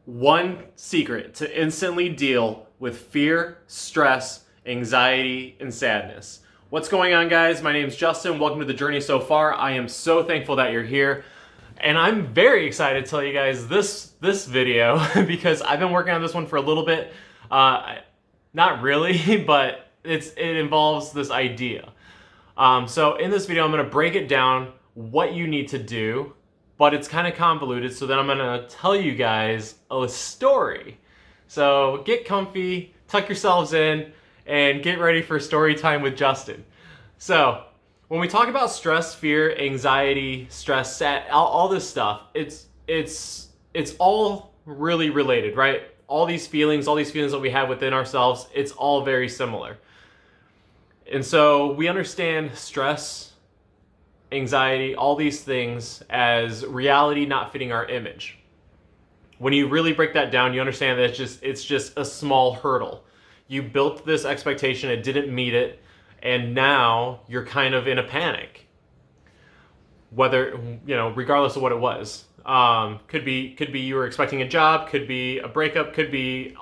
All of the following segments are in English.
One secret to instantly deal with fear, stress, anxiety, and sadness. What's going on, guys? My name's Justin. Welcome to the journey so far. I am so thankful that you're here. And I'm very excited to tell you guys this video because I've been working on this one for a little bit. Not really, but it involves this idea. So in this video, I'm going to break it down what you need to do, but it's kind of convoluted, so then I'm going to tell you guys a story. So get comfy, tuck yourselves in, and get ready for story time with Justin. So when we talk about stress, fear, anxiety, stress, all this stuff, it's all really related, right? All these feelings that we have within ourselves, it's all very similar. And so we understand stress, anxiety, all these things as reality not fitting our image. When you really break that down, you understand that it's just a small hurdle. You built this expectation, it didn't meet it, and now you're kind of in a panic. Whether, regardless of what it was. Could be you were expecting a job, could be a breakup, could be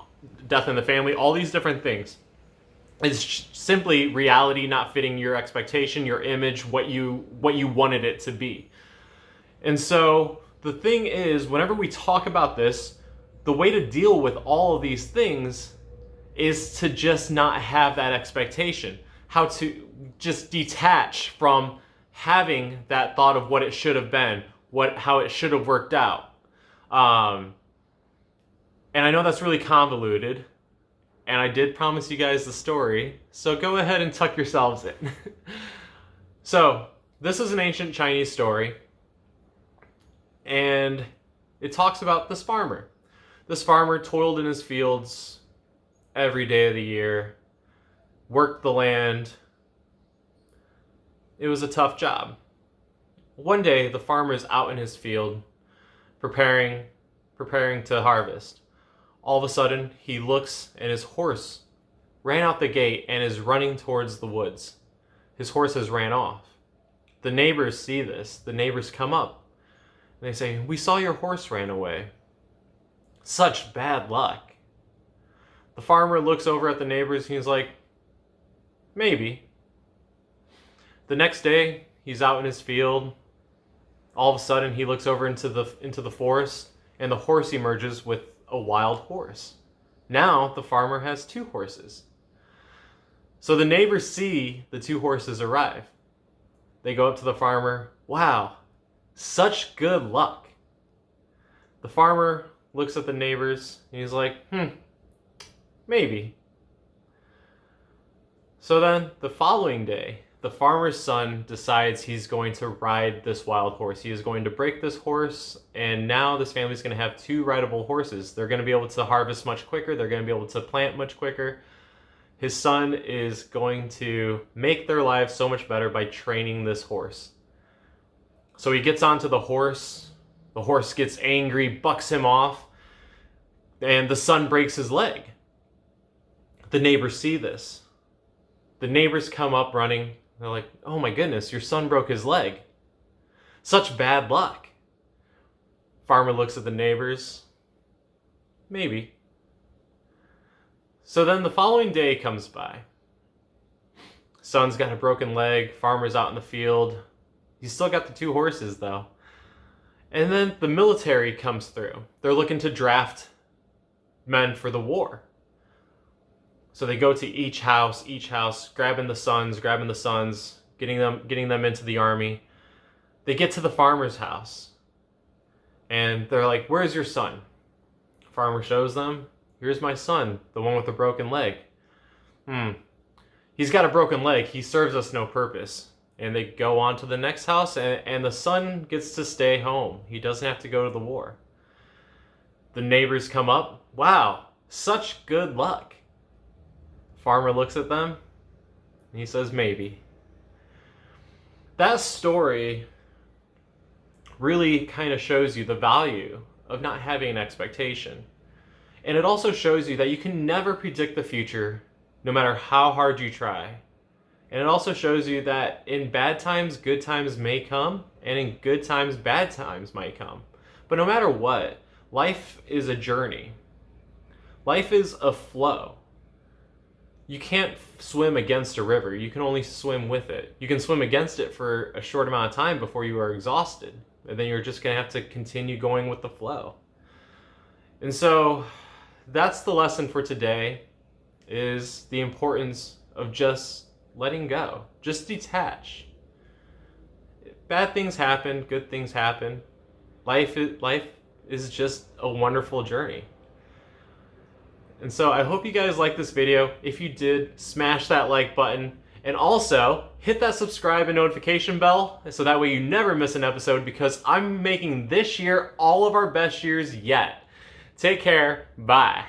death in the family, all these different things. It's simply reality not fitting your expectation, your image, what you wanted it to be. And so the thing is, whenever we talk about this, the way to deal with all of these things is to just not have that expectation. How to just detach from having that thought of what it should have been, how it should have worked out. And I know that's really convoluted. And I did promise you guys the story, so go ahead and tuck yourselves in. So, this is an ancient Chinese story, and it talks about this farmer. This farmer toiled in his fields every day of the year, worked the land. It was a tough job. One day, the farmer is out in his field, preparing to harvest. All of a sudden, he looks and his horse ran out the gate and is running towards the woods. His horse has ran off. The neighbors see this. The neighbors come up and they say, "We saw your horse ran away." Such bad luck. The farmer looks over at the neighbors and he's like, "Maybe." The next day, he's out in his field. All of a sudden, he looks over into the forest and the horse emerges with a wild horse. Now the farmer has two horses. So the neighbors see the two horses arrive. They go up to the farmer. "Wow, such good luck." The farmer looks at the neighbors and he's like, maybe. So then the following day, the farmer's son decides he's going to ride this wild horse. He is going to break this horse, and now this family's going to have two rideable horses. They're going to be able to harvest much quicker. They're going to be able to plant much quicker. His son is going to make their lives so much better by training this horse. So he gets onto the horse. The horse gets angry, bucks him off, and the son breaks his leg. The neighbors see this. The neighbors come up running. They're like, "Oh my goodness, your son broke his leg. Such bad luck." Farmer looks at the neighbors. Maybe. So then the following day comes by. Son's got a broken leg. Farmer's out in the field. He's still got the two horses though. And then the military comes through. They're looking to draft men for the war. So they go to each house, grabbing the sons, getting them into the army. They get to the farmer's house. And they're like, "Where's your son?" Farmer shows them. "Here's my son, the one with the broken leg." He's got a broken leg. He serves us no purpose. And they go on to the next house, and the son gets to stay home. He doesn't have to go to the war. The neighbors come up. "Wow, such good luck." Farmer looks at them and he says, "Maybe." That story really kind of shows you the value of not having an expectation. And it also shows you that you can never predict the future, no matter how hard you try. And it also shows you that in bad times, good times may come, and in good times, bad times might come. But no matter what, Life is a journey. Life is a flow. You can't swim against a river. You can only swim with it. You can swim against it for a short amount of time before you are exhausted. And then you're just going to have to continue going with the flow. And so that's the lesson for today, is the importance of just letting go. Just detach. Bad things happen, good things happen. Life is just a wonderful journey. And so I hope you guys liked this video. If you did, smash that like button. And also, hit that subscribe and notification bell so that way you never miss an episode, because I'm making this year all of our best years yet. Take care. Bye.